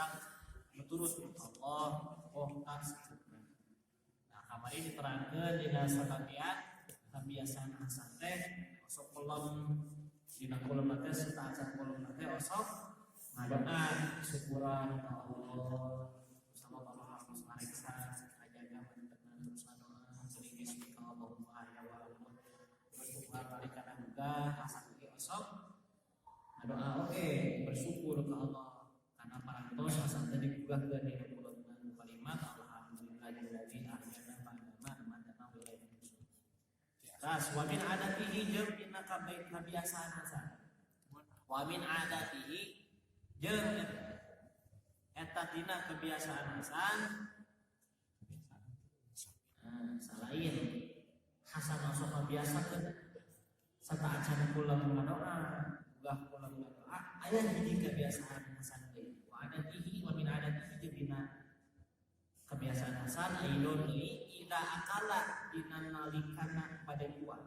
datang menurut Allah kan secukupna. Nah kamari diterangkeun dina sabagian kebiasaan hasan teh osok kolom dina kolom teh serta acan kolom teh osok ngadoa syukuran ka Allah sama Allah harus ngariksa ajaga mantenna terus ngadoa sering bismika Allahumma ya wa Allah terus balik kana juga hasan ge osok ngadoa oke bersyukur ka Allah karena parantos hasan teh digugahkeun dina kulonna kalimat alhamdulillahilladzi ahyana ba'da ma amatana wa ilaihi nusyur. Tas wa min adatihi jeung dina kebiasaan hasan wa min adatihi jeung eta dina kebiasaan hasan selain hasan sok biasakeun sarta acan kula ngadoa gah kula ngadoa aya hiji kebiasaan hasan teh wa adatihi wa min adatihi jeung dina kebiasaan hasan aidon li ida akala dina nalikana pada tuan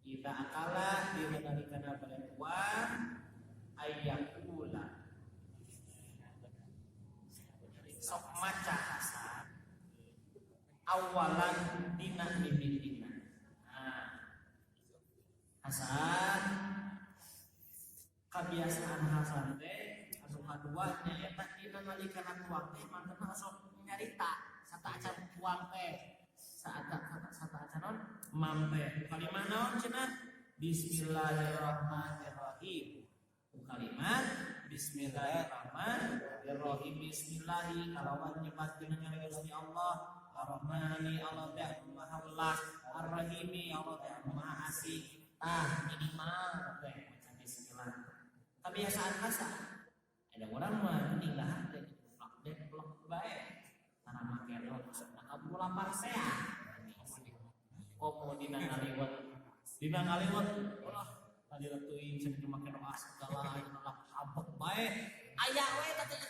ida akala dina nalikana pada tuan ayyakula sok maca hasan awalan dina mimidina. Hasan kebiasaan hasan teh asup kadua nyaeta dina nalikana tuang teh mantena asup nyarita sata acan tuang teh sata acan mampe kalimat naon cenah bismillahirrahmanirrahim kalimat bismillahirrahmanirrahim bismillahi kalawan nyebat dina ngaran Gusti Allah Ar-Rahmani Allah teh Maha Welas Ar-Rahimi Allah teh Maha Asih minimal teh maca bismillah kebiasaan hasan ada orang mah geuning dahan teh plak bae karena make rok maksudna abu lapar sehat komo dina ngaliwat ulah tadi leuting cenah make doa segala nolak abek bae aya we teh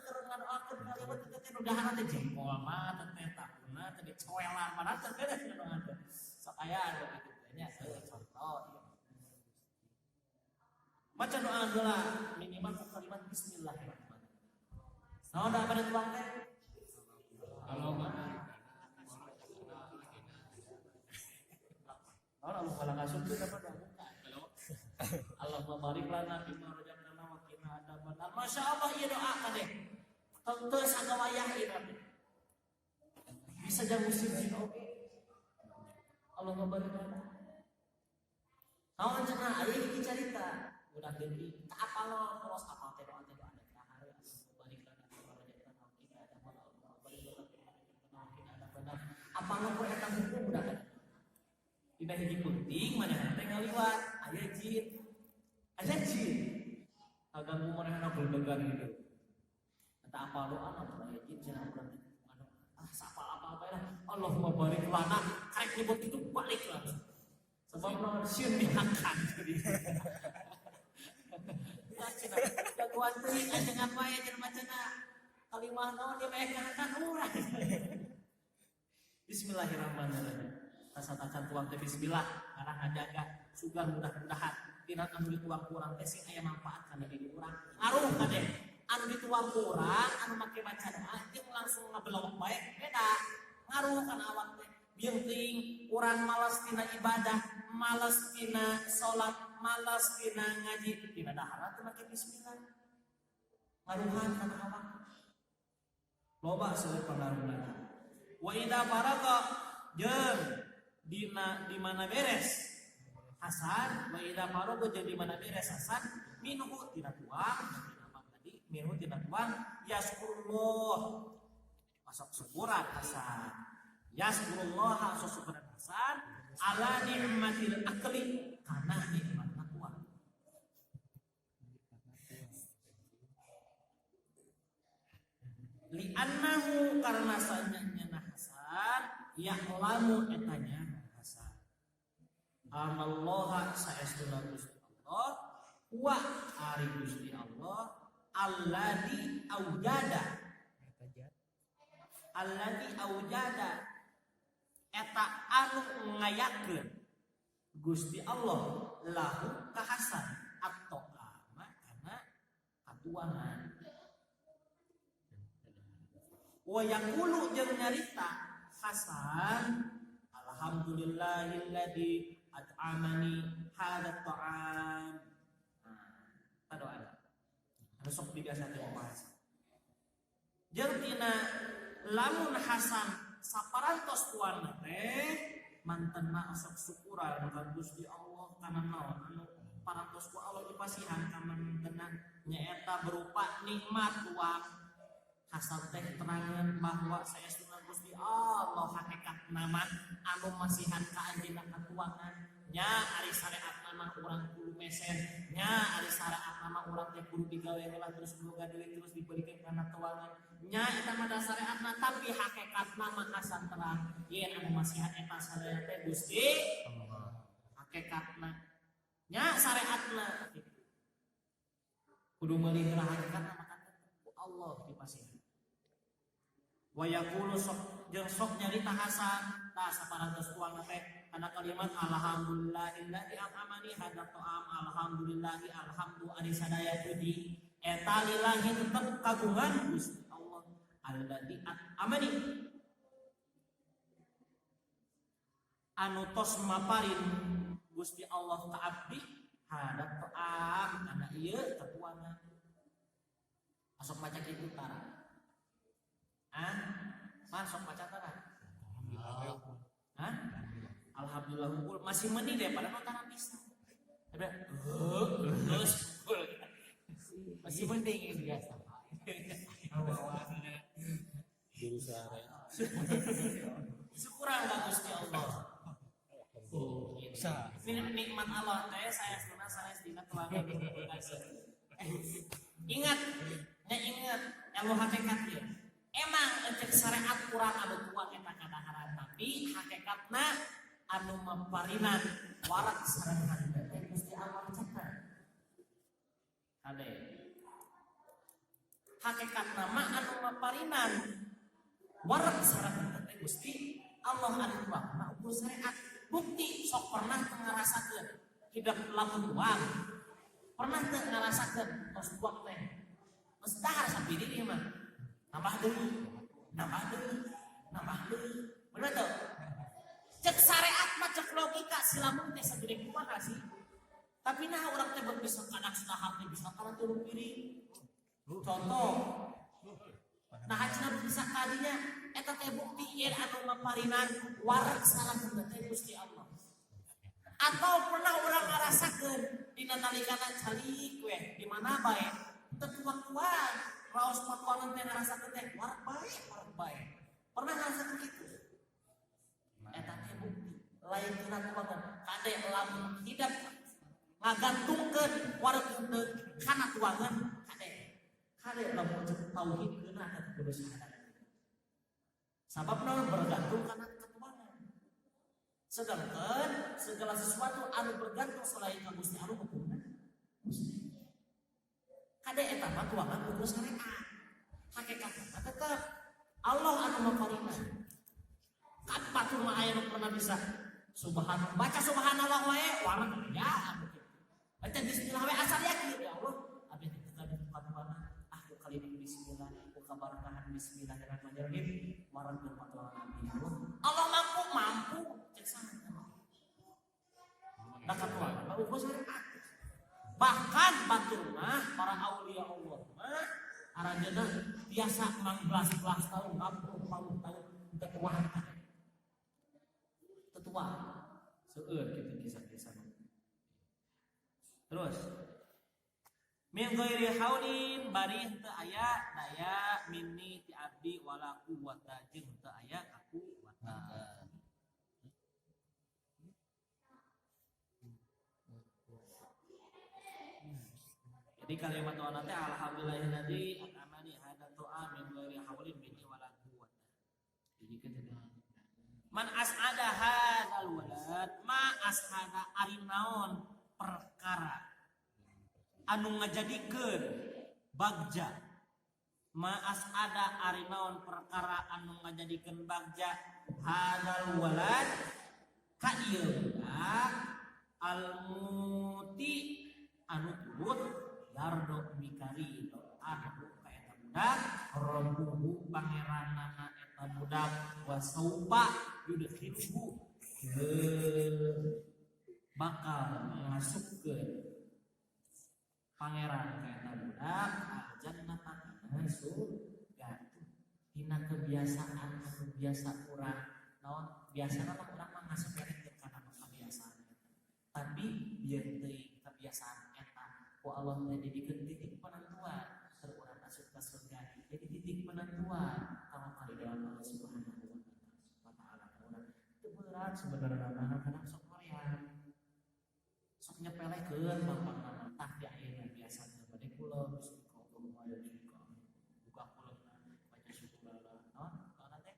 keur ngadoakeun ngaliwat teh dahan teh jengkol mah teh tahuna teh dicoelan mana teh doa teh sok aya anu kitu nya contoh baca doa geula minimal kalimat bismillahirrahmanirrahim. Naon da pada tuang teh? Allahumma Allah kalau kasut itu dapat buka. Allahumma barik lana bima rajabna wa qina adzabannar. Masyaallah ieu doa kadeh. Teu sagawayah ieu. Bisa jeung muslim oke. Allahumma barik lana. Naon cenah aya hiji carita udah geuning tak apal terus apal teh doa ada hari balik lana rajabna wa qina adzabannar. Apal ku eta hukum udah kan. Dina hiji penting manehna teh ngaliwat aya jin. Aganggu manehna beuleugan hidup. Eta apal doa aya jin cenah urang sapal apa bae lah. Allahumma barik lana karek nyebut itu balik lah. Sebab naon sieun dihakan jadi. Jagoan teuing ajengan wae cenah macana kalimah naon dimeehkeun urang. Bismillahirrahmanirrahim. Tasatakan tuang teh bismillah karena ngajaga sugan mudah-mudahan dina anu dituang kurang teh sing aya manfaat kana diri urang. Aruh kadeh anu dituang kurang anu make baca doa jeung langsung ngabelawak bae beda. Ngaruh kana awak teh. Bieuting urang malas tina ibadah, malas tina salat, malas tina ngaji, tina dahar teh make bismillah. Ngaruhan kana awak. Loba seueur pangaruhna. Wa idza faraqa jeung dina di mana beres hasan wa idza faraqa jeung di mana beres hasan minhu tina tuang tadi minhu tina tuang yaskurullah masuk syukuran hasan yaskurullah masuk syukuran hasan ala ni'matil akli kana nikmatna tuang li annahu karena sanyana hasan ya'lamu etanya hasan anallaha saestuna Gusti Allah wa ari Gusti Allah alladzi aujada eta anu ngayakeun Gusti Allah lahu ka hasan at-taqama kana katuangan Wa yaqulu jeung nyarita Hasan, alhamdulillahilladzi at'amani hadat ta'am. Nah, doa. Anu sok dibiasakeun bahasa. Jeung tina lamun Hasan saparantos tuanna teh mantenna sok syukuran ka Gusti Allah kana naon anu parantos ku Allah dipasihan ka mantenan nyaeta berupa nikmat tuang. Hasan teh terangan bahwa saestuna Gusti Allah hakikat nama anu masihan ka anjeunna katuangan nya ari syariat nama urang kudu mesen nya ari syariat nama urang teh kudu digawe heula terus boga duit terus dibeurekeun kana tuangan nya eta mah syariatna tapi hakikat nama Hasan terang yen anu masihan eta sadaya teh Gusti hakikatna nya syariatna kudu meulih hakikatna maka Allah dipasihan. Wa yaqulu sok jeung sok nyarita Hasan tah saparantos tuang teh kana kalimat alhamdulillahilladzi at'amani hadat ta'am alhamdulillahi alhamdu ari sadaya puji eta lillahi tetep kagungan Gusti Allah alladzi at'amani anu tos maparin Gusti Allah ka abdi hadat ta'am kana ieu katuangan asok maca kitu tara. Masuk baca tanah. Alhamdulillah unggul masih mending daripada nonton bisa. Ada terus masih mending ini biasa. Syukuran Gusti Allah. Nikmat Allah teh saya dina tuangan. Ingat yang lo hakikat dia. Emang cek syariat kurang anu tuang eta kadaharan tapi hakikatna anu memparinan warak sarehan teh Gusti Allah cekan. Ade. Hakikatna mah anu memparinan warak sarehan teh Gusti Allah anu tuang nah ukur syariat bukti sok pernah ngarasakeun hidup lamun tuang. Pernah teu ngarasakeun tos tuang teh. Geus dahar sapiri ieu mah. Nambah dulu. Bener tuh? Cek syariat mah cek logika silamun teh sagede kumaha sih. Tapi nah urang teh bisa kadang sedahar teh bisa kana 3 piring. Contoh. Nah hajna bisa kadinya eta teh bukti yen anu maparinan warak salamun teh Gusti Allah. Atau pernah urang ngarasakeun dina nalikana calik we di mana bae teu tuang-tuang raos patuangan teh ngarasakeun teh warak bae. Pernah ngarasakeun kitu? Eta teh bukti lain tina tuangan kade lamun hidup ngagantungkeun warak teu kana tuangan kade lamun tauhidkeun eta kudu sadar. Sababna bergantung kana katuangan. Sedangkan segala sesuatu anu bergantung selain ka Gusti Allah hukumna kade eta mah tuangan kudu syariat. Hakikatna tetep Allah anu maparinan. Kapatur mah aya nu pernah bisa subhanallah baca subhanallah wae warna ya anu kitu. Baca bismillah wae asal yakin ya Allah. Abi kita di patuana aku kali ini bismillah aku kabarkan bismillahirrahmanirrahim warna patuana abi Allah mampu cek sana. Da katuan baru bos syariat. Bahkan batur mah para aulia Allah mah aranjeunna biasa 16 tahun 60 tahun tetua seueur kitu kisah-kisah. Terus min ghairi haulin bari teu aya daya minni ti abdi wala quwwata jeung teu aya kakuwatan. Jadi kalimat doa nanti alhamdulillahilladzi at'amani hadza tu'a min ghairi haulin minni wala quwwata. Jadi kita man as'ada hadzal walad ma as'ada ari naon perkara anu ngajadikeun bagja ma as'ada ari naon perkara anu ngajadikeun bagja hadzal walad ka ieu al muti anu turut yardo mikari anu ka eta budak rabbuhu pangeranana eta budak wa saufa yudkhiluhu bakal masukkeun pangeran eta budak aljannata kana surga. Dina kebiasaan anu biasa urang naon biasana mah urang mah ngasepelekeun kana kebiasaan tapi biar teuing kebiasaan eta ku Allah teh dijadikeun titik penentuan keur urang masuk ka surga jadi titik penentuan kalau kali dalam Allah Subhanahu wa taala urang teu berat sebenarnya kadang-kadang sok meriang sok nyepelekeun gampang tah di ayeuna biasa teh bade kula geus dikokom aya juga buka kula baca syukurallah naon kana teh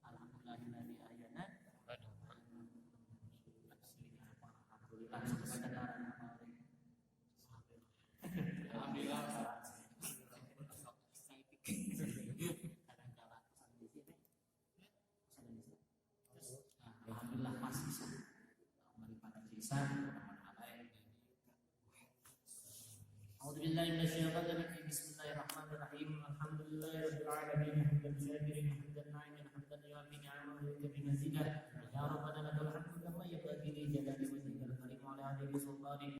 alhamdulillahilladzi ahyana alhamdulillah alhamdulillah masih bisa melipat sisa A'udzubillahi minasyaitonir rajim. Bismillahirrahmanirrahim. Alhamdulillahirabbil alamin. Hamdan syakirin hamdan na'imin hamdan yu'affi ni'amahu wa yukafi mazidah. Ya rabbana lakal hamdu kama yanbaghi li jalali wajhikal karim wa li 'azimi sultanik.